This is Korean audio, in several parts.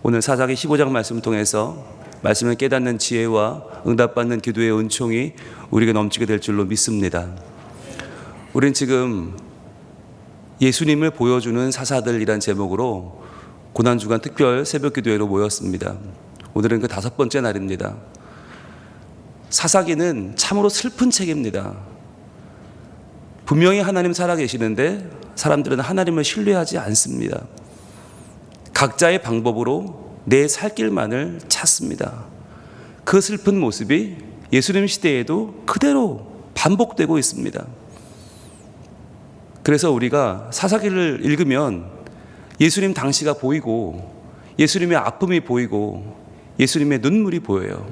오늘 사사기 15장 말씀을 통해서 말씀을 깨닫는 지혜와 응답받는 기도의 은총이 우리에게 넘치게 될 줄로 믿습니다. 우린 지금 예수님을 보여주는 사사들이란 제목으로 고난주간 특별 새벽 기도회로 모였습니다. 오늘은 그 5번째 날입니다. 사사기는 참으로 슬픈 책입니다. 분명히 하나님 살아계시는데 사람들은 하나님을 신뢰하지 않습니다. 각자의 방법으로 내 살 길만을 찾습니다. 그 슬픈 모습이 예수님 시대에도 그대로 반복되고 있습니다. 그래서 우리가 사사기를 읽으면 예수님 당시가 보이고 예수님의 아픔이 보이고 예수님의 눈물이 보여요.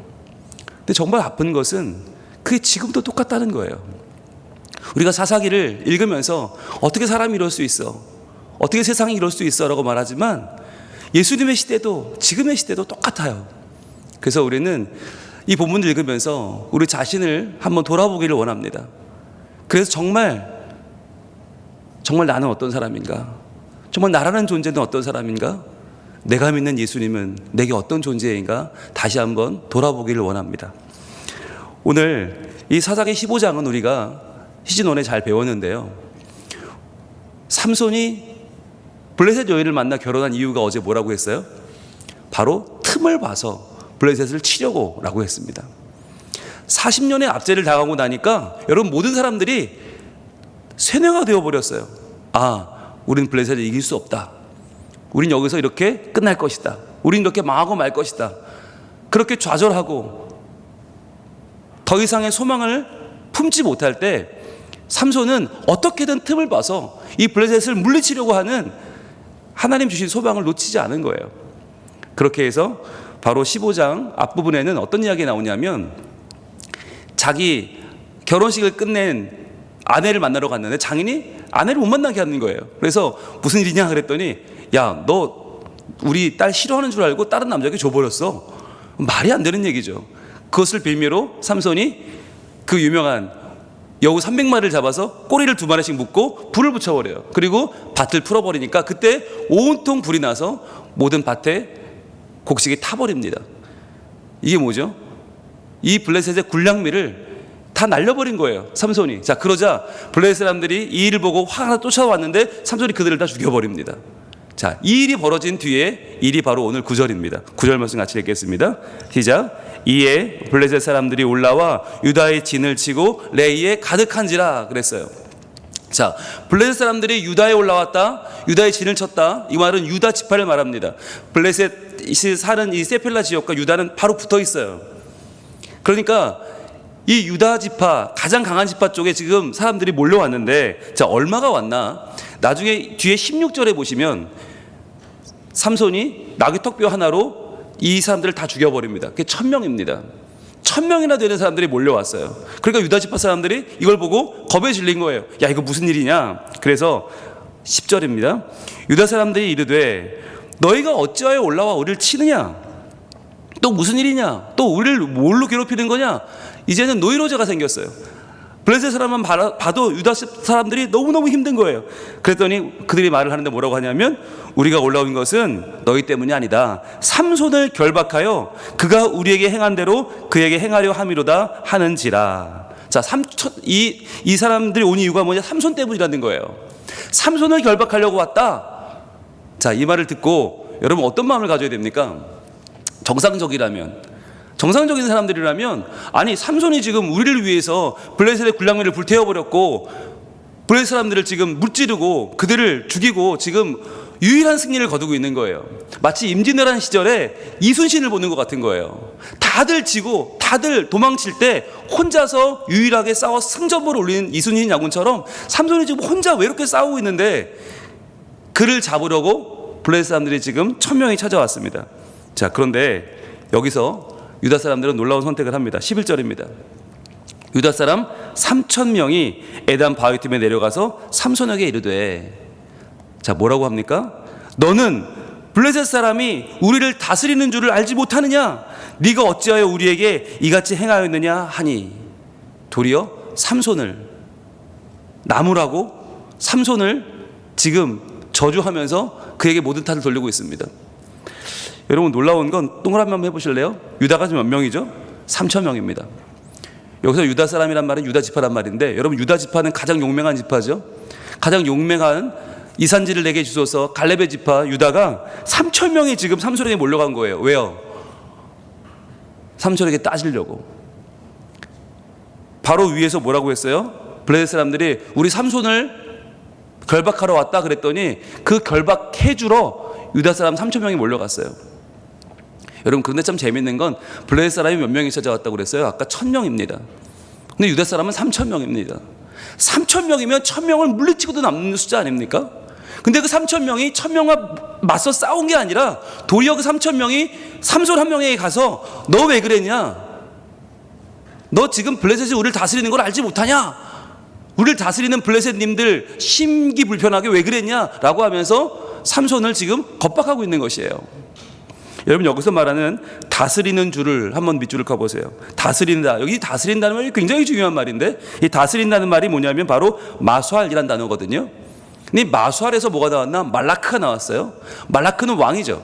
근데 정말 아픈 것은 그게 지금도 똑같다는 거예요. 우리가 사사기를 읽으면서 어떻게 사람이 이럴 수 있어? 어떻게 세상이 이럴 수 있어? 라고 말하지만 예수님의 시대도 지금의 시대도 똑같아요. 그래서 우리는 이 본문을 읽으면서 우리 자신을 한번 돌아보기를 원합니다. 그래서 정말 나는 어떤 사람인가? 정말 나라는 존재는 어떤 사람인가? 내가 믿는 예수님은 내게 어떤 존재인가? 다시 한번 돌아보기를 원합니다. 오늘 이 사사기 15장은 우리가 시즌1에 잘 배웠는데요. 삼손이 블레셋 여인을 만나 결혼한 이유가 어제 뭐라고 했어요? 바로 틈을 봐서 블레셋을 치려고 라고 했습니다. 40년의 압제를 당하고 나니까 여러분 모든 사람들이 쇠뇌가 되어버렸어요. 우린 블레셋을 이길 수 없다. 우린 여기서 이렇게 끝날 것이다. 우린 이렇게 망하고 말 것이다. 그렇게 좌절하고 더 이상의 소망을 품지 못할 때 삼손은 어떻게든 틈을 봐서 이 블레셋을 물리치려고 하는 하나님 주신 소망을 놓치지 않은 거예요. 그렇게 해서 바로 15장 앞부분에는 어떤 이야기가 나오냐면 자기 결혼식을 끝낸 아내를 만나러 갔는데 장인이 아내를 못 만나게 하는 거예요. 그래서 무슨 일이냐 그랬더니 야, 너 우리 딸 싫어하는 줄 알고 다른 남자에게 줘버렸어. 말이 안 되는 얘기죠. 그것을 빌미로 삼손이 그 유명한 여우 300마리를 잡아서 꼬리를 2마리씩 묶고 불을 붙여버려요. 그리고 밭을 풀어버리니까 그때 온통 불이 나서 모든 밭에 곡식이 타버립니다. 이게 뭐죠? 이 블레셋의 군량미를 다 날려버린 거예요, 삼손이. 자, 그러자 블레셋 사람들이 이 일을 보고 화가 쫓아왔는데 삼손이 그들을 다 죽여버립니다. 자, 이 일이 벌어진 뒤에 일이 바로 오늘 9절입니다. 9절 말씀 같이 읽겠습니다. 시작. 이에 블레셋 사람들이 올라와 유다의 진을 치고 레이에 가득한지라 그랬어요. 자, 블레셋 사람들이 유다에 올라왔다, 유다의 진을 쳤다. 이 말은 유다 지파를 말합니다. 블레셋이 사는 이 세펠라 지역과 유다는 바로 붙어 있어요. 그러니까 이 유다 지파, 가장 강한 지파 쪽에 지금 사람들이 몰려왔는데, 자, 얼마가 왔나? 나중에 뒤에 16절에 보시면 삼손이 나귀 턱뼈 하나로 이 사람들을 다 죽여버립니다. 그게 1000명입니다. 1000명이나 되는 사람들이 몰려왔어요. 그러니까 유다 지파 사람들이 이걸 보고 겁에 질린 거예요. 야, 이거 무슨 일이냐? 그래서 10절입니다. 유다 사람들이 이르되 너희가 어찌하여 올라와 우리를 치느냐? 또 무슨 일이냐? 또 우리를 뭘로 괴롭히는 거냐? 이제는 노이로제가 생겼어요. 블레셋 사람만 봐도 유다 사람들이 너무너무 힘든 거예요. 그랬더니 그들이 말을 하는데 뭐라고 하냐면 우리가 올라온 것은 너희 때문이 아니다. 삼손을 결박하여 그가 우리에게 행한 대로 그에게 행하려 함이로다 하는지라. 자, 이 사람들이 온 이유가 뭐냐? 삼손 때문이라는 거예요. 삼손을 결박하려고 왔다. 자, 이 말을 듣고 여러분 어떤 마음을 가져야 됩니까? 정상적인 사람들이라면 아니 삼손이 지금 우리를 위해서 블레셋의 군량미를 불태워버렸고 블레셋 사람들을 지금 무찌르고 그들을 죽이고 지금 유일한 승리를 거두고 있는 거예요. 마치 임진왜란 시절에 이순신을 보는 것 같은 거예요. 다들 지고 다들 도망칠 때 혼자서 유일하게 싸워 승전보를 올리는 이순신 장군처럼 삼손이 지금 혼자 외롭게 싸우고 있는데 그를 잡으려고 블레셋 사람들이 지금 1000명이 찾아왔습니다. 자, 그런데 여기서 유다 사람들은 놀라운 선택을 합니다. 11절입니다. 유다 사람 3000명이 에단 바위틈에 내려가서 삼손에게 이르되, 자, 뭐라고 합니까? 너는 블레셋 사람이 우리를 다스리는 줄을 알지 못하느냐? 네가 어찌하여 우리에게 이같이 행하였느냐 하니, 도리어 삼손을 나무라고 삼손을 지금 저주하면서 그에게 모든 탓을 돌리고 있습니다. 여러분 놀라운 건 동그라미 한번 해보실래요? 유다가 몇 명이죠? 3,000명입니다. 여기서 유다 사람이란 말은 유다 지파란 말인데, 여러분 유다 지파는 가장 용맹한 지파죠. 가장 용맹한 이산지를 내게 주소서 갈렙의 지파 유다가 3,000명이 지금 삼손에게 몰려간 거예요. 왜요? 삼손에게 따지려고. 바로 위에서 뭐라고 했어요? 블레셋 사람들이 우리 삼손을 결박하러 왔다 그랬더니 그 결박해주러 유다 사람 3,000명이 몰려갔어요. 여러분 그런데 참 재밌는 건 블레셋 사람이 몇 명이 찾아왔다고 그랬어요? 아까 1,000명입니다. 근데 유다 사람은 3,000명입니다. 3,000명이면 1,000명을 물리치고도 남는 숫자 아닙니까? 근데 그 3,000명이 1,000명과 맞서 싸운 게 아니라 도리어 그 3,000명이 삼손 한 명에게 가서 너 왜 그랬냐? 너 지금 블레셋이 우리를 다스리는 걸 알지 못하냐? 우리를 다스리는 블레셋님들 심기 불편하게 왜 그랬냐? 라고 하면서 삼손을 지금 겁박하고 있는 것이에요. 여러분 여기서 말하는 다스리는 줄을 한번 밑줄을 그어보세요. 다스린다. 여기 다스린다는 말이 굉장히 중요한 말인데, 이 다스린다는 말이 뭐냐면 바로 마수알이라는 단어거든요. 근데 마수알에서 뭐가 나왔나? 말라크가 나왔어요. 말라크는 왕이죠.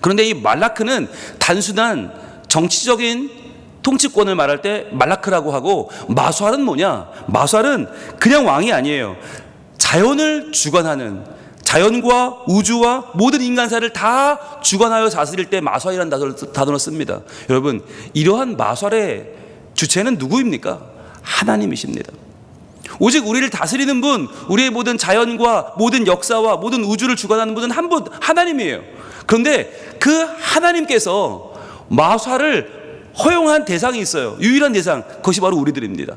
그런데 이 말라크는 단순한 정치적인 통치권을 말할 때 말라크라고 하고, 마수알은 뭐냐? 마수알은 그냥 왕이 아니에요. 자연을 주관하는, 자연과 우주와 모든 인간사를 다 주관하여 다스릴 때 마수알이라는 단어를 씁니다. 여러분 이러한 마수알의 주체는 누구입니까? 하나님이십니다. 오직 우리를 다스리는 분, 우리의 모든 자연과 모든 역사와 모든 우주를 주관하는 분은 한 분, 하나님이에요. 그런데 그 하나님께서 마수알을 허용한 대상이 있어요. 유일한 대상, 그것이 바로 우리들입니다.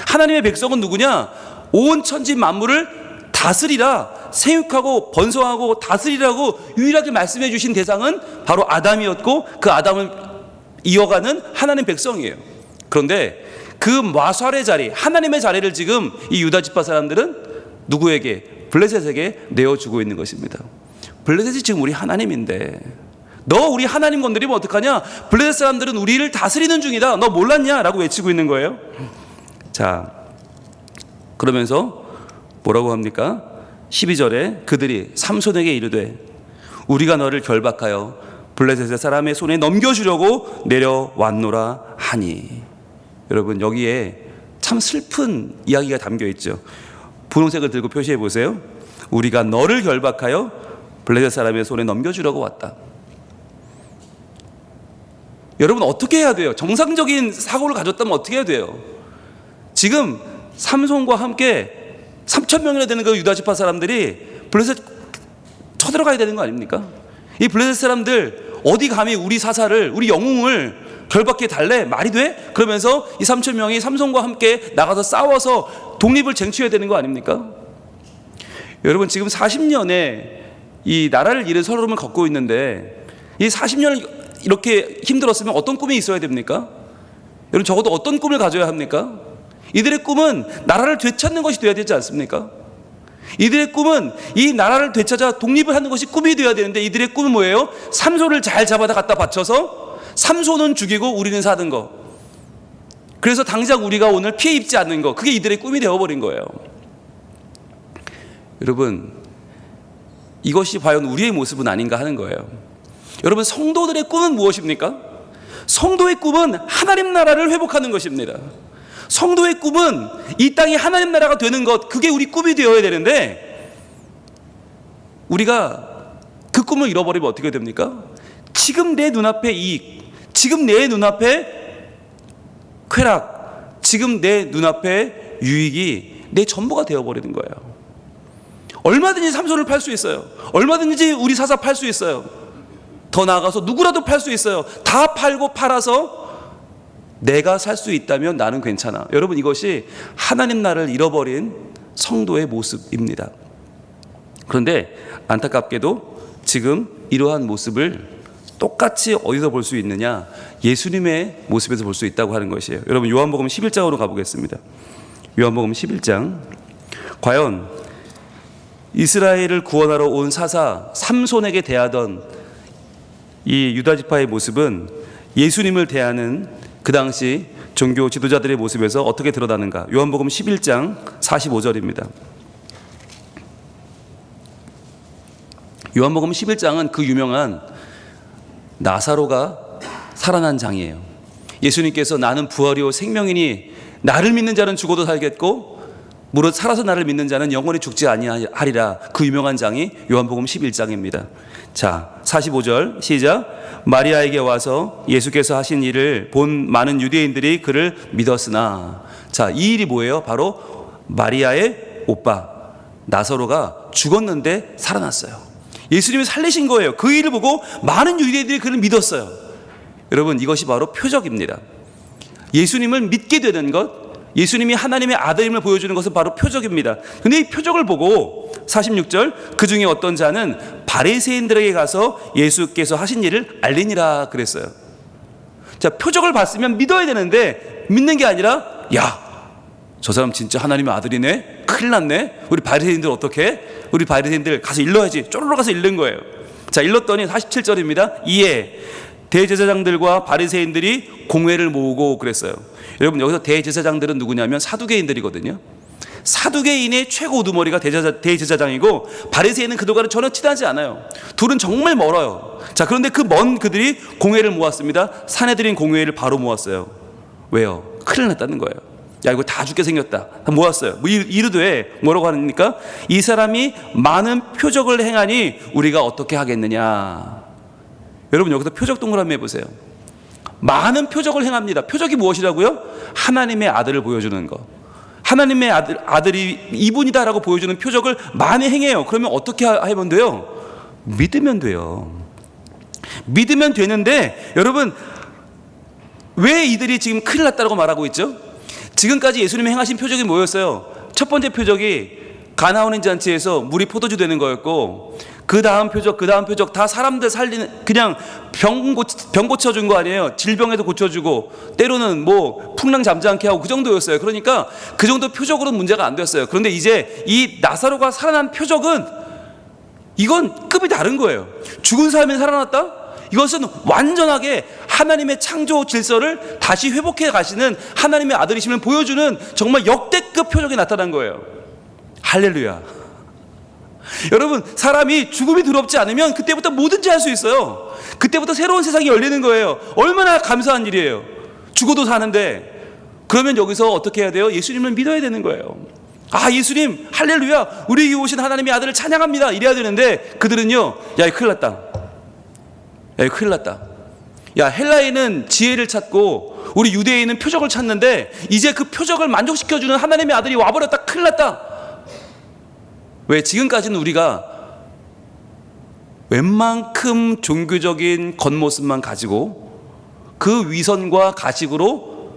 하나님의 백성은 누구냐? 온 천지 만물을 다스리라, 생육하고 번성하고 다스리라고 유일하게 말씀해 주신 대상은 바로 아담이었고, 그 아담을 이어가는 하나님 백성이에요. 그런데 그 마수알의 자리, 하나님의 자리를 지금 이 유다 지파 사람들은 누구에게? 블레셋에게 내어주고 있는 것입니다. 블레셋이 지금 우리 하나님인데 너 우리 하나님 건드리면 어떡하냐? 블레셋 사람들은 우리를 다스리는 중이다. 너 몰랐냐? 라고 외치고 있는 거예요. 자, 그러면서 뭐라고 합니까? 12절에 그들이 삼손에게 이르되 우리가 너를 결박하여 블레셋의 사람의 손에 넘겨주려고 내려왔노라 하니. 여러분 여기에 참 슬픈 이야기가 담겨 있죠. 분홍색을 들고 표시해 보세요. 우리가 너를 결박하여 블레셋 사람의 손에 넘겨주려고 왔다. 여러분 어떻게 해야 돼요? 정상적인 사고를 가졌다면 어떻게 해야 돼요? 지금 삼손과 함께 3,000명이나 되는 그 유다 지파 사람들이 블레셋 쳐들어가야 되는 거 아닙니까? 이 블레셋 사람들 어디 감히 우리 사사를, 우리 영웅을 결박해 달래? 말이 돼? 그러면서 이 3,000명이 삼손과 함께 나가서 싸워서 독립을 쟁취해야 되는 거 아닙니까? 여러분 지금 40년의 이 나라를 잃은 서름을 걷고 있는데, 이 40년을 이렇게 힘들었으면 어떤 꿈이 있어야 됩니까? 여러분 적어도 어떤 꿈을 가져야 합니까? 이들의 꿈은 나라를 되찾는 것이 되어야 되지 않습니까? 이들의 꿈은 이 나라를 되찾아 독립을 하는 것이 꿈이 되어야 되는데, 이들의 꿈은 뭐예요? 삼손을 잘 잡아다 갖다 바쳐서 삼손은 죽이고 우리는 사는 거. 그래서 당장 우리가 오늘 피해 입지 않는 거, 그게 이들의 꿈이 되어버린 거예요. 여러분 이것이 과연 우리의 모습은 아닌가 하는 거예요. 여러분 성도들의 꿈은 무엇입니까? 성도의 꿈은 하나님 나라를 회복하는 것입니다. 성도의 꿈은 이 땅이 하나님 나라가 되는 것, 그게 우리 꿈이 되어야 되는데, 우리가 그 꿈을 잃어버리면 어떻게 됩니까? 지금 내 눈앞에 이익, 지금 내 눈앞에 쾌락, 지금 내 눈앞에 유익이 내 전부가 되어버리는 거예요. 얼마든지 삼손을 팔 수 있어요. 얼마든지 우리 사사 팔 수 있어요. 더 나아가서 누구라도 팔 수 있어요. 다 팔고 팔아서 내가 살 수 있다면 나는 괜찮아. 여러분 이것이 하나님 나라를 잃어버린 성도의 모습입니다. 그런데 안타깝게도 지금 이러한 모습을 똑같이 어디서 볼 수 있느냐? 예수님의 모습에서 볼 수 있다고 하는 것이에요. 여러분 요한복음 11장으로 가보겠습니다. 요한복음 11장. 과연 이스라엘을 구원하러 온 사사 삼손에게 대하던 이 유다 지파의 모습은 예수님을 대하는 그 당시 종교 지도자들의 모습에서 어떻게 드러나는가? 요한복음 11장 45절입니다. 요한복음 11장은 그 유명한 나사로가 살아난 장이에요. 예수님께서 나는 부활이요 생명이니 나를 믿는 자는 죽어도 살겠고 무릇 살아서 나를 믿는 자는 영원히 죽지 아니하리라. 그 유명한 장이 요한복음 11장입니다. 자, 45절 시작. 마리아에게 와서 예수께서 하신 일을 본 많은 유대인들이 그를 믿었으나, 자, 이 일이 뭐예요? 바로 마리아의 오빠 나사로가 죽었는데 살아났어요. 예수님이 살리신 거예요. 그 일을 보고 많은 유대인들이 그를 믿었어요. 여러분, 이것이 바로 표적입니다. 예수님을 믿게 되는 것, 예수님이 하나님의 아들임을 보여주는 것은 바로 표적입니다. 근데 이 표적을 보고 46절 그 중에 어떤 자는 바리새인들에게 가서 예수께서 하신 일을 알리니라 그랬어요. 자, 표적을 봤으면 믿어야 되는데 믿는 게 아니라, 야, 저 사람 진짜 하나님의 아들이네? 큰일 났네? 우리 바리새인들 어떡해? 우리 바리새인들 가서 일러야지. 쪼르르 가서 일른 거예요. 자, 일렀더니 47절입니다. 이에 대제사장들과 바리새인들이 공회를 모으고 그랬어요. 여러분, 여기서 대제사장들은 누구냐면 사두개인들이거든요. 사두개인의 최고 우두머리가 대제사장이고 바리새인은 그들과는 전혀 친하지 않아요. 둘은 정말 멀어요. 자, 그런데 그 먼 그들이 공회를 모았습니다. 사내들인 공회를 바로 모았어요. 왜요? 큰일 났다는 거예요. 야, 이거 다 죽게 생겼다. 다 모았어요. 이르되 뭐라고 하니까 이 사람이 많은 표적을 행하니 우리가 어떻게 하겠느냐. 여러분, 여기서 표적 동그라미 해보세요. 많은 표적을 행합니다. 표적이 무엇이라고요? 하나님의 아들을 보여주는 것. 하나님의 아들이 이분이다라고 보여주는 표적을 많이 행해요. 그러면 어떻게 하면 돼요? 믿으면 돼요. 믿으면 되는데, 여러분, 왜 이들이 지금 큰일 났다고 말하고 있죠? 지금까지 예수님이 행하신 표적이 뭐였어요? 첫 번째 표적이 가나오는 잔치에서 물이 포도주 되는 거였고, 그 다음 표적 다 사람들 살리는, 그냥 병 고쳐준 거 아니에요. 질병에도 고쳐주고 때로는 뭐 풍랑 잠지 않게 하고 그 정도였어요. 그러니까 그 정도 표적으로는 문제가 안 됐어요. 그런데 이제 이 나사로가 살아난 표적은, 이건 급이 다른 거예요. 죽은 사람이 살아났다? 이것은 완전하게 하나님의 창조 질서를 다시 회복해 가시는 하나님의 아들이심을 보여주는 정말 역대급 표적이 나타난 거예요. 할렐루야. 여러분, 사람이 죽음이 두렵지 않으면 그때부터 뭐든지 할 수 있어요. 그때부터 새로운 세상이 열리는 거예요. 얼마나 감사한 일이에요. 죽어도 사는데. 그러면 여기서 어떻게 해야 돼요? 예수님을 믿어야 되는 거예요. 아, 예수님 할렐루야, 우리에게 오신 하나님의 아들을 찬양합니다, 이래야 되는데 그들은요, 야, 큰일 났다. 야, 큰일 났다. 야, 헬라인은 지혜를 찾고 우리 유대인은 표적을 찾는데 이제 그 표적을 만족시켜주는 하나님의 아들이 와버렸다. 큰일 났다. 왜? 지금까지는 우리가 웬만큼 종교적인 겉모습만 가지고 그 위선과 가식으로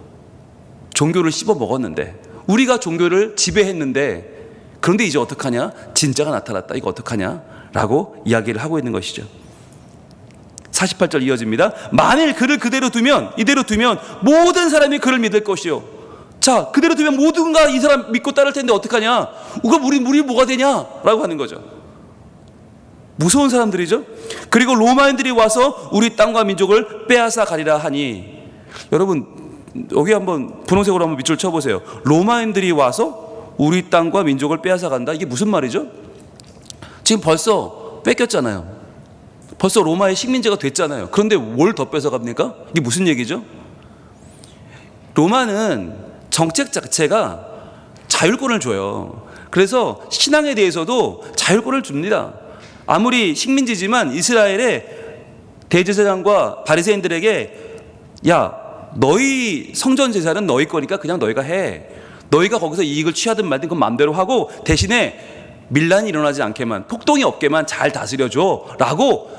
종교를 씹어 먹었는데, 우리가 종교를 지배했는데, 그런데 이제 어떡하냐? 진짜가 나타났다. 이거 어떡하냐? 라고 이야기를 하고 있는 것이죠. 48절 이어집니다. 만일 그를 이대로 두면 모든 사람이 그를 믿을 것이요. 자, 그대로 두면 모두가 이 사람 믿고 따를 텐데 어떡하냐? 그럼 우리 뭐가 되냐? 라고 하는 거죠. 무서운 사람들이죠. 그리고 로마인들이 와서 우리 땅과 민족을 빼앗아 가리라 하니, 여러분, 여기 한번 분홍색으로 한번 밑줄 쳐보세요. 로마인들이 와서 우리 땅과 민족을 빼앗아 간다? 이게 무슨 말이죠? 지금 벌써 뺏겼잖아요. 벌써 로마의 식민지가 됐잖아요. 그런데 뭘 더 뺏어갑니까? 이게 무슨 얘기죠? 로마는 정책 자체가 자율권을 줘요. 그래서 신앙에 대해서도 자율권을 줍니다. 아무리 식민지지만 이스라엘의 대제사장과 바리새인들에게, 야, 너희 성전 제사는 너희 거니까 그냥 너희가 해. 너희가 거기서 이익을 취하든 말든 그건 마음대로 하고, 대신에 밀란이 일어나지 않게만, 폭동이 없게만 잘 다스려줘 라고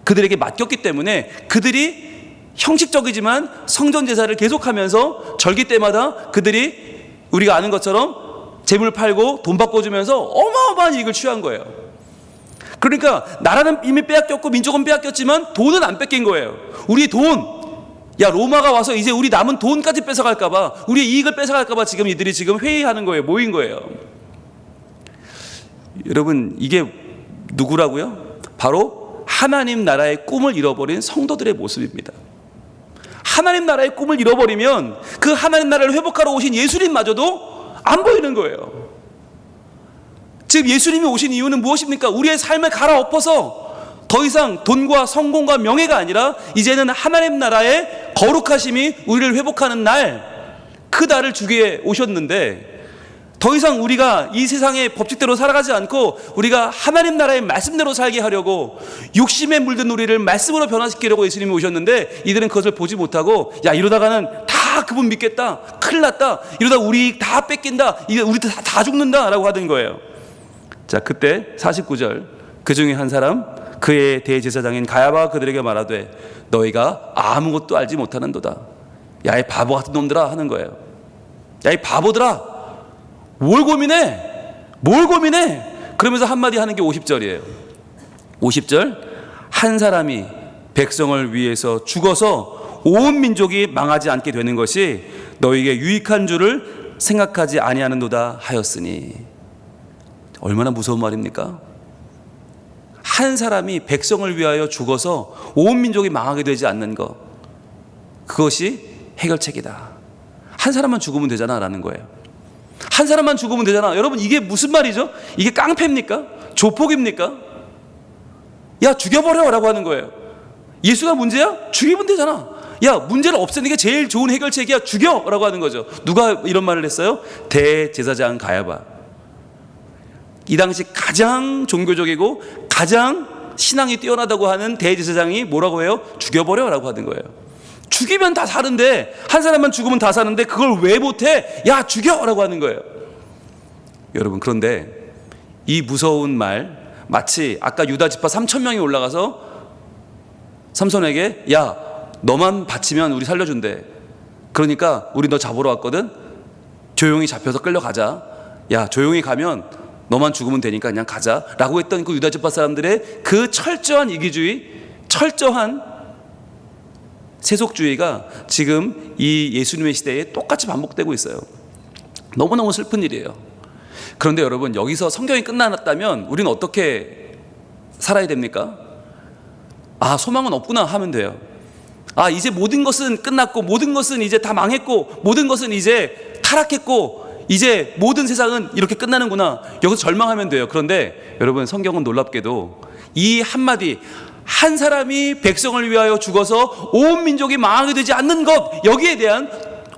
그들에게 맡겼기 때문에 그들이 형식적이지만 성전 제사를 계속하면서 절기 때마다 그들이 우리가 아는 것처럼 재물 팔고 돈 바꿔주면서 어마어마한 이익을 취한 거예요. 그러니까 나라는 이미 빼앗겼고 민족은 빼앗겼지만 돈은 안 뺏긴 거예요. 우리 돈, 야, 로마가 와서 이제 우리 남은 돈까지 뺏어갈까봐, 우리의 이익을 뺏어갈까봐 지금 이들이 지금 회의하는 거예요. 모인 거예요. 여러분, 이게 누구라고요? 바로 하나님 나라의 꿈을 잃어버린 성도들의 모습입니다. 하나님 나라의 꿈을 잃어버리면 그 하나님 나라를 회복하러 오신 예수님마저도 안 보이는 거예요. 지금 예수님이 오신 이유는 무엇입니까? 우리의 삶을 갈아엎어서 더 이상 돈과 성공과 명예가 아니라 이제는 하나님 나라의 거룩하심이 우리를 회복하는 날, 그 날을 주기에 오셨는데, 더 이상 우리가 이 세상의 법칙대로 살아가지 않고 우리가 하나님 나라의 말씀대로 살게 하려고 욕심에 물든 우리를 말씀으로 변화시키려고 예수님이 오셨는데, 이들은 그것을 보지 못하고 야, 이러다가는 다 그분 믿겠다, 큰일 났다, 이러다 우리 다 뺏긴다, 우리 다 죽는다 라고 하던 거예요. 자, 그때 49절, 그 중에 한 사람, 그의 대제사장인 가야바가 그들에게 말하되 너희가 아무것도 알지 못하는도다. 야, 이 바보 같은 놈들아 하는 거예요. 야, 이 바보들아, 뭘 고민해? 그러면서 한마디 하는 게 50절이에요. 50절, 한 사람이 백성을 위해서 죽어서 온 민족이 망하지 않게 되는 것이 너희에게 유익한 줄을 생각하지 아니하는도다 하였으니. 얼마나 무서운 말입니까? 한 사람이 백성을 위하여 죽어서 온 민족이 망하게 되지 않는 것, 그것이 해결책이다. 한 사람만 죽으면 되잖아 라는 거예요. 한 사람만 죽으면 되잖아. 여러분, 이게 무슨 말이죠? 이게 깡패입니까? 조폭입니까? 야, 죽여버려 라고 하는 거예요. 예수가 문제야? 죽이면 되잖아. 야, 문제를 없애는 게 제일 좋은 해결책이야. 죽여 라고 하는 거죠. 누가 이런 말을 했어요? 대제사장 가야바. 이 당시 가장 종교적이고 가장 신앙이 뛰어나다고 하는 대제사장이 뭐라고 해요? 죽여버려 라고 하는 거예요. 죽이면 다 사는데, 한 사람만 죽으면 다 사는데 그걸 왜 못해? 야, 죽여 라고 하는 거예요. 여러분, 그런데 이 무서운 말, 마치 아까 유다 지파 3,000명이 올라가서 삼손에게 야, 너만 바치면 우리 살려준대. 그러니까 우리 너 잡으러 왔거든. 조용히 잡혀서 끌려가자. 야, 조용히 가면 너만 죽으면 되니까 그냥 가자 라고 했던 그 유다 지파 사람들의 그 철저한 이기주의, 철저한 세속주의가 지금 이 예수님의 시대에 똑같이 반복되고 있어요. 너무너무 슬픈 일이에요. 그런데 여러분, 여기서 성경이 끝났다면 우리는 어떻게 살아야 됩니까? 아, 소망은 없구나 하면 돼요. 아, 이제 모든 것은 끝났고, 모든 것은 이제 다 망했고, 모든 것은 이제 타락했고, 이제 모든 세상은 이렇게 끝나는구나, 여기서 절망하면 돼요. 그런데 여러분, 성경은 놀랍게도 이 한마디, 한 사람이 백성을 위하여 죽어서 온 민족이 망하게 되지 않는 것, 여기에 대한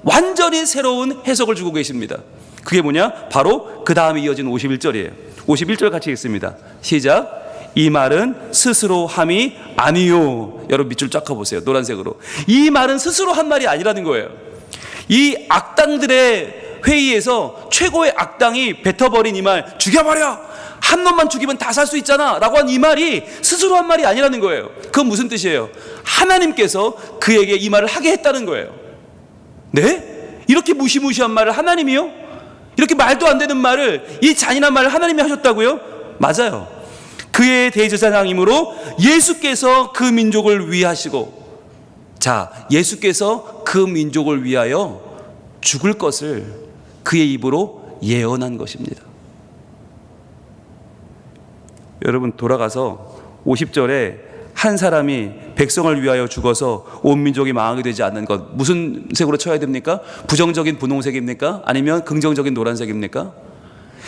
완전히 새로운 해석을 주고 계십니다. 그게 뭐냐? 바로 그 다음에 이어진 51절이에요. 51절 같이 읽습니다. 시작. 이 말은 스스로 함이 아니요. 여러분, 밑줄 쫙 커보세요. 노란색으로. 이 말은 스스로 한 말이 아니라는 거예요. 이 악당들의 회의에서 최고의 악당이 뱉어버린 이 말, 죽여버려! 한 놈만 죽이면 다 살 수 있잖아 라고 한 이 말이 스스로 한 말이 아니라는 거예요. 그건 무슨 뜻이에요? 하나님께서 그에게 이 말을 하게 했다는 거예요. 네? 이렇게 무시무시한 말을 하나님이요? 이렇게 말도 안 되는 말을, 이 잔인한 말을 하나님이 하셨다고요? 맞아요. 그의 대제사장이므로 예수께서 그 민족을 위하시고, 자, 예수께서 그 민족을 위하여 죽을 것을 그의 입으로 예언한 것입니다. 여러분, 돌아가서 50절에 한 사람이 백성을 위하여 죽어서 온 민족이 망하게 되지 않는 것, 무슨 색으로 쳐야 됩니까? 부정적인 분홍색입니까? 아니면 긍정적인 노란색입니까?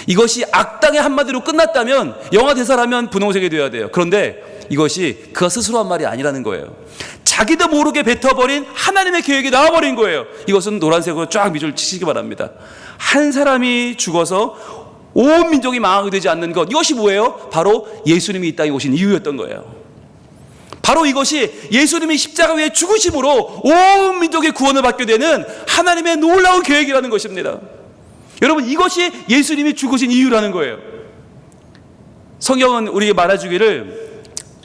이것이 악당의 한마디로 끝났다면, 영화 대사라면 분홍색이 되어야 돼요. 그런데 이것이 그가 스스로 한 말이 아니라는 거예요. 자기도 모르게 뱉어버린 하나님의 계획이 나와버린 거예요. 이것은 노란색으로 쫙 밑줄 치시기 바랍니다. 한 사람이 죽어서 온 민족이 망하게 되지 않는 것, 이것이 뭐예요? 바로 예수님이 이 땅에 오신 이유였던 거예요. 바로 이것이 예수님이 십자가 위에 죽으심으로 온 민족의 구원을 받게 되는 하나님의 놀라운 계획이라는 것입니다. 여러분, 이것이 예수님이 죽으신 이유라는 거예요. 성경은 우리에게 말해주기를,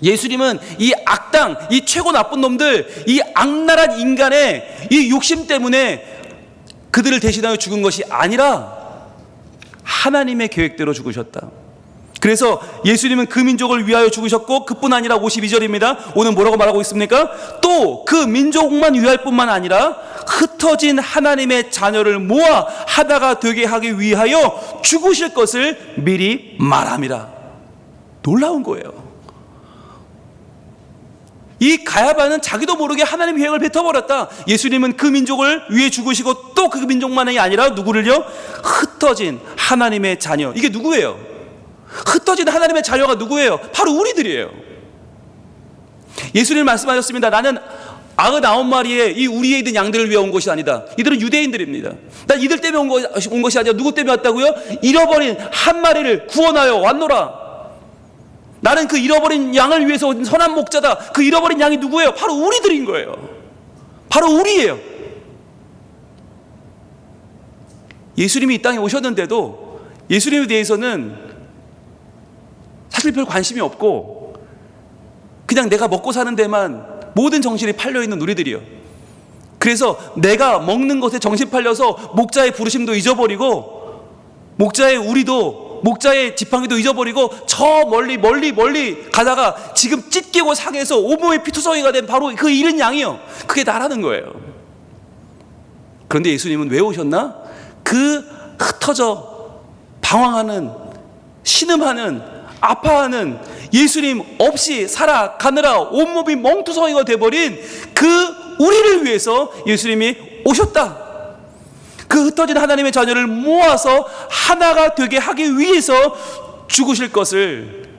예수님은 이 악당, 이 최고 나쁜 놈들, 이 악랄한 인간의 이 욕심 때문에 그들을 대신하여 죽은 것이 아니라 하나님의 계획대로 죽으셨다. 그래서 예수님은 그 민족을 위하여 죽으셨고, 그뿐 아니라 52절입니다. 오늘 뭐라고 말하고 있습니까? 또 그 민족만 위할 뿐만 아니라 흩어진 하나님의 자녀를 모아 하나가 되게 하기 위하여 죽으실 것을 미리 말함이라. 놀라운 거예요. 이 가야바는 자기도 모르게 하나님 계획을 뱉어버렸다. 예수님은 그 민족을 위해 죽으시고, 또 그 민족만이 아니라 누구를요? 흩어진 하나님의 자녀. 이게 누구예요? 흩어진 하나님의 자녀가 누구예요? 바로 우리들이에요. 예수님 말씀하셨습니다. 나는 99마리의 이 우리에 있는 양들을 위해 온 것이 아니다. 이들은 유대인들입니다. 난 이들 때문에 온 것이 아니라 누구 때문에 왔다고요? 잃어버린 한 마리를 구원하여 왔노라. 나는 그 잃어버린 양을 위해서 온 선한 목자다. 그 잃어버린 양이 누구예요? 바로 우리들인 거예요. 바로 우리예요. 예수님이 이 땅에 오셨는데도 예수님에 대해서는 사실 별 관심이 없고 그냥 내가 먹고 사는 데만 모든 정신이 팔려있는 우리들이요. 그래서 내가 먹는 것에 정신 팔려서 목자의 부르심도 잊어버리고 목자의 우리도 목자의 지팡이도 잊어버리고 저 멀리 가다가 지금 찢기고 상해서 온몸에 피투성이가 된 바로 그 잃은 양이요. 그게 나라는 거예요. 그런데 예수님은 왜 오셨나? 그 흩어져 방황하는, 신음하는, 아파하는 예수님 없이 살아가느라 온몸이 멍투성이가 돼버린 그 우리를 위해서 예수님이 오셨다. 그 흩어진 하나님의 자녀를 모아서 하나가 되게 하기 위해서 죽으실 것을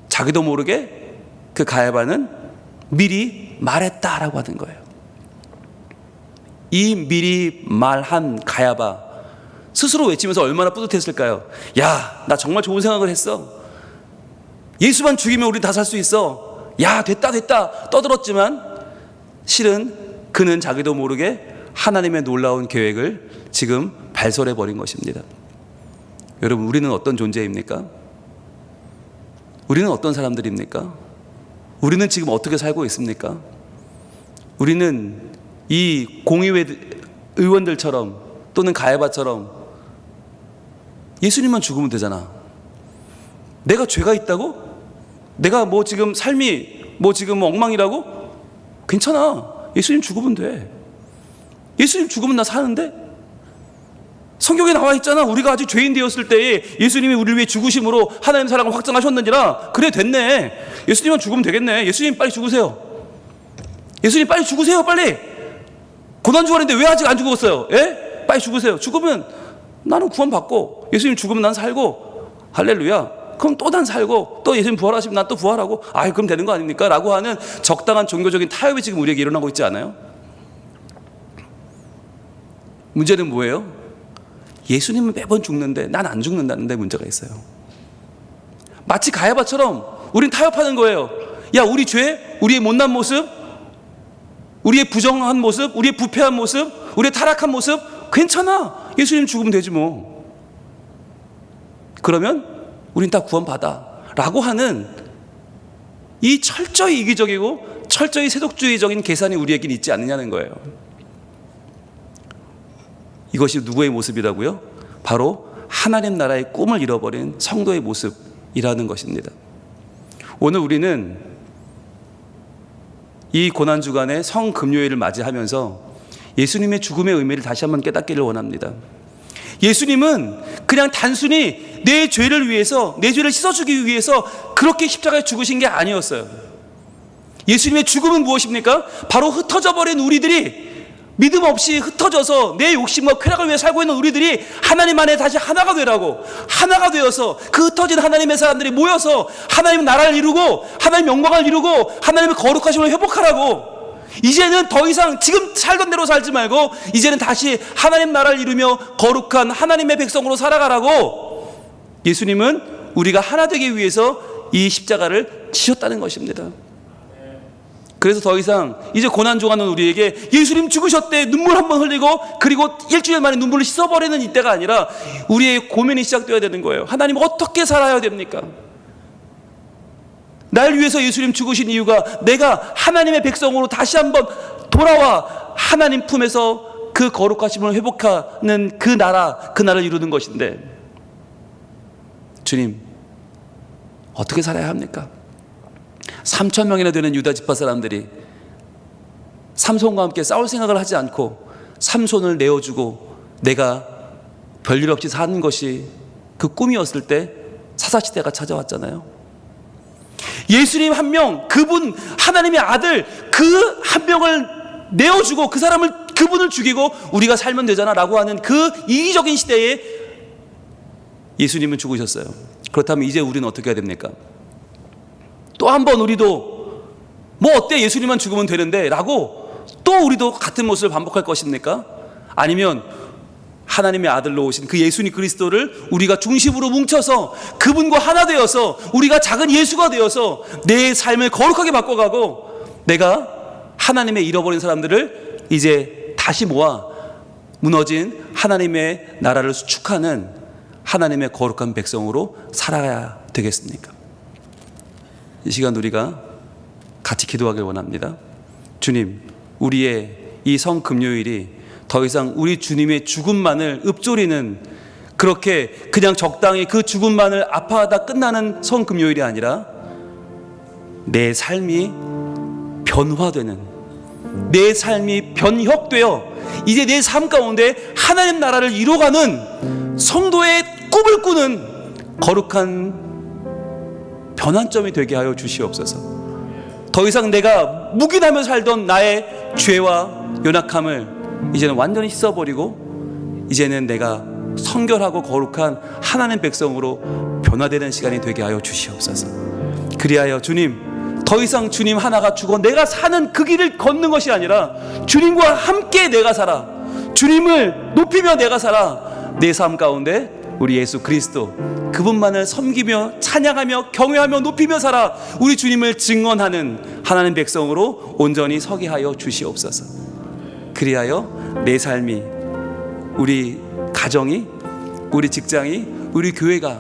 자기도 모르게 그 가야바는 미리 말했다라고 하는 거예요. 이 미리 말한 가야바 스스로 외치면서 얼마나 뿌듯했을까요? 야, 나 정말 좋은 생각을 했어. 예수만 죽이면 우리 다 살 수 있어. 야, 됐다 떠들었지만 실은 그는 자기도 모르게 하나님의 놀라운 계획을 지금 발설해 버린 것입니다. 여러분, 우리는 어떤 존재입니까? 우리는 어떤 사람들입니까? 우리는 지금 어떻게 살고 있습니까? 우리는 이 공의회 의원들처럼 또는 가야바처럼 예수님만 죽으면 되잖아. 내가 죄가 있다고? 내가 뭐 지금 삶이 뭐 지금 엉망이라고? 괜찮아. 예수님 죽으면 돼. 예수님 죽으면 나 사는데? 성경에 나와 있잖아. 우리가 아직 죄인 되었을 때에 예수님이 우리를 위해 죽으심으로 하나님 사랑을 확증하셨느니라. 그래, 됐네. 예수님만 죽으면 되겠네. 예수님 빨리 죽으세요. 예수님 빨리 죽으세요. 빨리. 고난주간인데 왜 아직 안 죽었어요? 예? 빨리 죽으세요. 죽으면 나는 구원받고 예수님 죽으면 난 살고 할렐루야. 그럼 또 난 살고 또 예수님 부활하시면 난 또 부활하고 그럼 되는 거 아닙니까? 라고 하는 적당한 종교적인 타협이 지금 우리에게 일어나고 있지 않아요? 문제는 뭐예요? 예수님은 매번 죽는데 난 안 죽는다는 데 문제가 있어요. 마치 가야바처럼 우린 타협하는 거예요. 야, 우리 죄, 우리의 못난 모습, 우리의 부정한 모습, 우리의 부패한 모습, 우리의 타락한 모습 괜찮아. 예수님 죽으면 되지 뭐. 그러면 우린 다 구원받아 라고 하는 이 철저히 이기적이고 철저히 세속주의적인 계산이 우리에겐 있지 않느냐는 거예요. 이것이 누구의 모습이라고요? 바로 하나님 나라의 꿈을 잃어버린 성도의 모습이라는 것입니다. 오늘 우리는 이 고난주간의 성금요일을 맞이하면서 예수님의 죽음의 의미를 다시 한번 깨닫기를 원합니다. 예수님은 그냥 단순히 내 죄를 위해서, 내 죄를 씻어주기 위해서 그렇게 십자가에 죽으신 게 아니었어요. 예수님의 죽음은 무엇입니까? 바로 흩어져 버린 우리들이, 믿음 없이 흩어져서 내 욕심과 쾌락을 위해 살고 있는 우리들이 하나님 안에 다시 하나가 되라고, 하나가 되어서 그 흩어진 하나님의 사람들이 모여서 하나님 나라를 이루고 하나님 영광을 이루고 하나님의 거룩하심을 회복하라고. 이제는 더 이상 지금 살던 대로 살지 말고 이제는 다시 하나님 나라를 이루며 거룩한 하나님의 백성으로 살아가라고 예수님은 우리가 하나 되기 위해서 이 십자가를 지셨다는 것입니다. 그래서 더 이상 이제 고난중하는 우리에게 예수님 죽으셨대 눈물 한번 흘리고 그리고 일주일 만에 눈물을 씻어버리는 이때가 아니라 우리의 고민이 시작되어야 되는 거예요. 하나님 어떻게 살아야 됩니까? 날 위해서 예수님 죽으신 이유가 내가 하나님의 백성으로 다시 한번 돌아와 하나님 품에서 그 거룩하심을 회복하는 그 나라를 이루는 것인데, 주님 어떻게 살아야 합니까? 3,000명이나 되는 유다 지파 사람들이 삼손과 함께 싸울 생각을 하지 않고 삼손을 내어주고 내가 별일 없이 사는 것이 그 꿈이었을 때 사사시대가 찾아왔잖아요. 예수님 한 명, 그분 하나님의 아들 그 한 명을 내어주고 그분을 죽이고 우리가 살면 되잖아 라고 하는 그 이기적인 시대에 예수님은 죽으셨어요. 그렇다면 이제 우리는 어떻게 해야 됩니까? 또 한 번 우리도 뭐 어때? 예수님만 죽으면 되는데 라고 또 우리도 같은 모습을 반복할 것입니까? 아니면 하나님의 아들로 오신 그 예수님 그리스도를 우리가 중심으로 뭉쳐서 그분과 하나 되어서 우리가 작은 예수가 되어서 내 삶을 거룩하게 바꿔가고 내가 하나님의 잃어버린 사람들을 이제 다시 모아 무너진 하나님의 나라를 수축하는 하나님의 거룩한 백성으로 살아야 되겠습니까? 이 시간 우리가 같이 기도하길 원합니다. 주님, 우리의 이 성금요일이 더 이상 우리 주님의 죽음만을 읊조리는, 그렇게 그냥 적당히 그 죽음만을 아파하다 끝나는 성금요일이 아니라 내 삶이 변화되는, 내 삶이 변혁되어 이제 내 삶 가운데 하나님 나라를 이루어가는 성도의 꿈을 꾸는 거룩한 변환점이 되게 하여 주시옵소서. 더 이상 내가 묵인하며 살던 나의 죄와 연약함을 이제는 완전히 씻어버리고 이제는 내가 성결하고 거룩한 하나님 백성으로 변화되는 시간이 되게 하여 주시옵소서. 그리하여 주님, 더 이상 주님 하나가 죽어 내가 사는 그 길을 걷는 것이 아니라 주님과 함께 내가 살아, 주님을 높이며 내가 살아, 내 삶 가운데 우리 예수 그리스도 그분만을 섬기며 찬양하며 경외하며 높이며 살아 우리 주님을 증언하는 하나님 백성으로 온전히 서게 하여 주시옵소서. 그리하여 내 삶이, 우리 가정이, 우리 직장이, 우리 교회가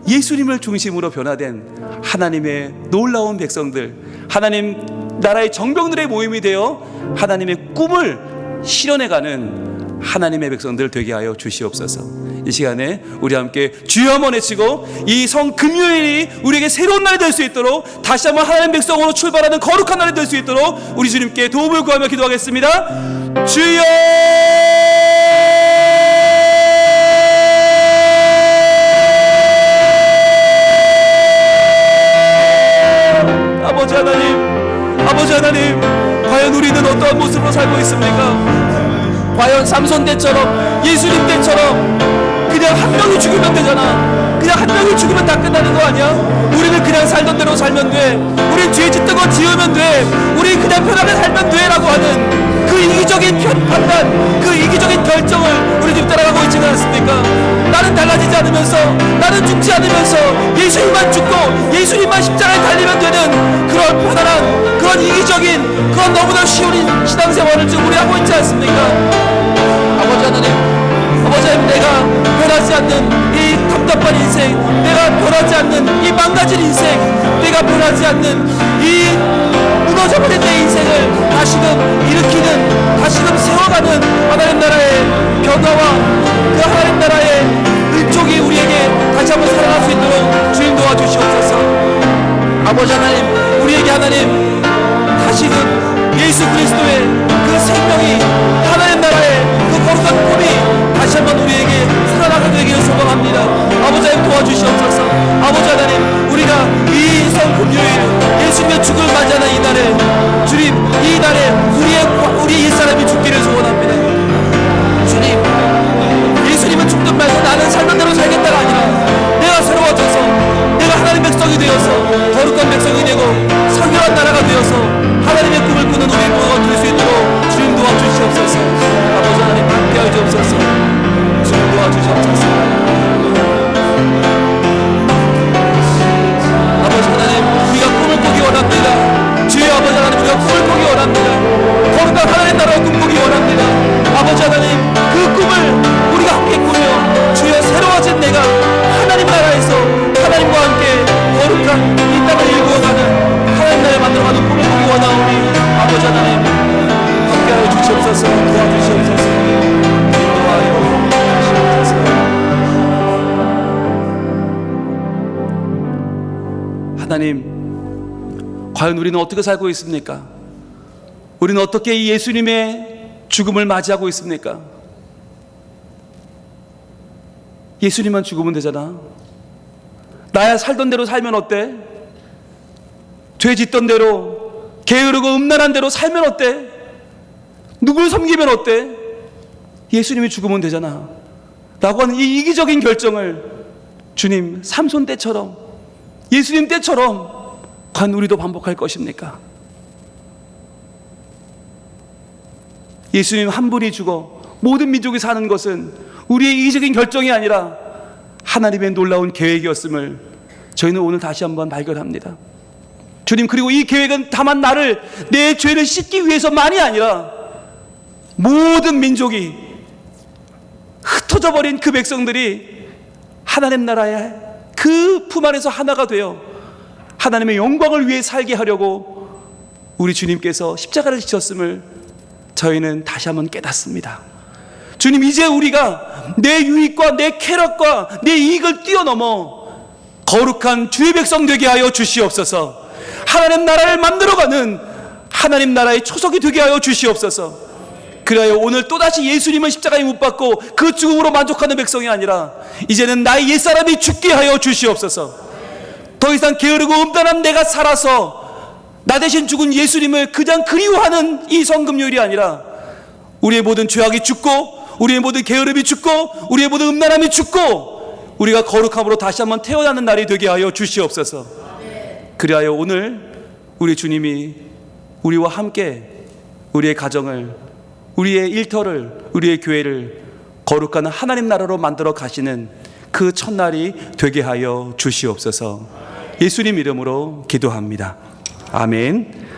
예수님을 중심으로 변화된 하나님의 놀라운 백성들, 하나님 나라의 정병들의 모임이 되어 하나님의 꿈을 실현해가는 하나님의 백성들 되게 하여 주시옵소서. 이 시간에 우리 함께 주여 한번 외치고 이 성금요일이 우리에게 새로운 날이 될 수 있도록, 다시 한번 하나님 백성으로 출발하는 거룩한 날이 될 수 있도록 우리 주님께 도움을 구하며 기도하겠습니다. 주여! 아버지 하나님, 과연 우리는 어떠한 모습으로 살고 있습니까? 과연 삼손 때처럼, 예수님 때처럼 그냥 한 명이 죽으면 되잖아, 그냥 한 명이 죽으면 다 끝나는 거 아니야? 우리는 그냥 살던 대로 살면 돼, 우린 죄 짓던 거 지으면 돼, 우린 그냥 편하게 살면 돼 라고 하는 그 이기적인 판단, 그 이기적인 결정을 우리 지금 따라가고 있지는 않습니까? 나는 달라지지 않으면서, 나는 죽지 않으면서 예수님만 죽고 예수님만 십자가에 달리면 되는 그런 편안한, 그런 이기적인, 그런 너무나 쉬운 신앙생활을 지금 우리 하고 있지 않습니까? 아버지 하나님, 내가 변하지 않는 이 답답한 인생, 내가 변하지 않는 이 망가진 인생, 내가 변하지 않는 이 무너져버린 내 인생을 다시금 일으키는, 다시금 세워가는 하나님 나라의 변화와 그 하나님 나라의 일종이 우리에게 다시 한번 살아갈 수 있도록 주님 도와주시옵소서. 아버지 하나님, 우리에게 하나님 다시금 예수 그리스도의 그 생명이, 하나님 나라의 그 거룩한 꿈이 다시 한번 우리에게 살아나게 되기를 소망합니다. 아버지 하나님 도와주시옵소서. 아버지 하나님, 우리가 이 성금요일 예수님의 죽음을 맞이하는 이 날에, 주님 이 날에 우리 옛사람이 죽기를 소원합니다. 주님, 예수님은 죽든 말든 나는 살던 대로 살겠다가 아니라 내가 새로워져서 내가 하나님 백성이 되어서 거룩한 백성이 되고 성결한 나라가 되어서 하나님의 꿈을 꾸는 우리 모두가 될 수 있도록 주님 도와주시옵소서. 아버지 하나님 함께하여 주옵소서. 주님 도와주시옵소서. 아버지 하나님, 우리가 꿈을 꾸기 원합니다. 주여 아버지 하나님, 우리가 꿈을 꾸기 원합니다. 거룩한 하나님 나라의 꿈 꾸기 원합니다. 아버지 하나님, 그 꿈을 우리가 함께 꾸며 주여 새로워진 내가 하나님 나라에서 하나님과 함께 거룩한 이 땅을 일구어가는 하나님 나라를 만들어가는 꿈을 꾸기 원하오니 아버지 하나님 함께하여 주시옵소서. 도와주시옵소서. 인도하여 주시옵소서. 하나님, 과연 우리는 어떻게 살고 있습니까? 우리는 어떻게 이 예수님의 죽음을 맞이하고 있습니까? 예수님만 죽으면 되잖아. 나야 살던 대로 살면 어때? 죄 짓던 대로, 게으르고 음란한 대로 살면 어때? 누굴 섬기면 어때? 예수님이 죽으면 되잖아 라고 하는 이 이기적인 결정을 주님, 삼손 때처럼, 예수님 때처럼 과연 우리도 반복할 것입니까? 예수님 한 분이 죽어 모든 민족이 사는 것은 우리의 이기적인 결정이 아니라 하나님의 놀라운 계획이었음을 저희는 오늘 다시 한번 발견합니다. 주님, 그리고 이 계획은 다만 나를, 내 죄를 씻기 위해서만이 아니라 모든 민족이, 흩어져 버린 그 백성들이 하나님 나라의 그 품 안에서 하나가 되어 하나님의 영광을 위해 살게 하려고 우리 주님께서 십자가를 지셨음을 저희는 다시 한번 깨닫습니다. 주님, 이제 우리가 내 유익과 내 쾌락과 내 이익을 뛰어넘어 거룩한 주의 백성 되게 하여 주시옵소서. 하나님 나라를 만들어가는 하나님 나라의 초석이 되게 하여 주시옵소서. 그래야 오늘 또다시 예수님은 십자가에 못 박고 그 죽음으로 만족하는 백성이 아니라 이제는 나의 옛사람이 죽게 하여 주시옵소서. 더 이상 게으르고 음란한 내가 살아서 나 대신 죽은 예수님을 그냥 그리워하는 이 성금요일이 아니라 우리의 모든 죄악이 죽고 우리의 모든 게으름이 죽고 우리의 모든 음란함이 죽고 우리가 거룩함으로 다시 한번 태어나는 날이 되게 하여 주시옵소서. 그리하여 오늘 우리 주님이 우리와 함께 우리의 가정을, 우리의 일터를, 우리의 교회를 거룩한 하나님 나라로 만들어 가시는 그 첫날이 되게 하여 주시옵소서. 예수님 이름으로 기도합니다. 아멘.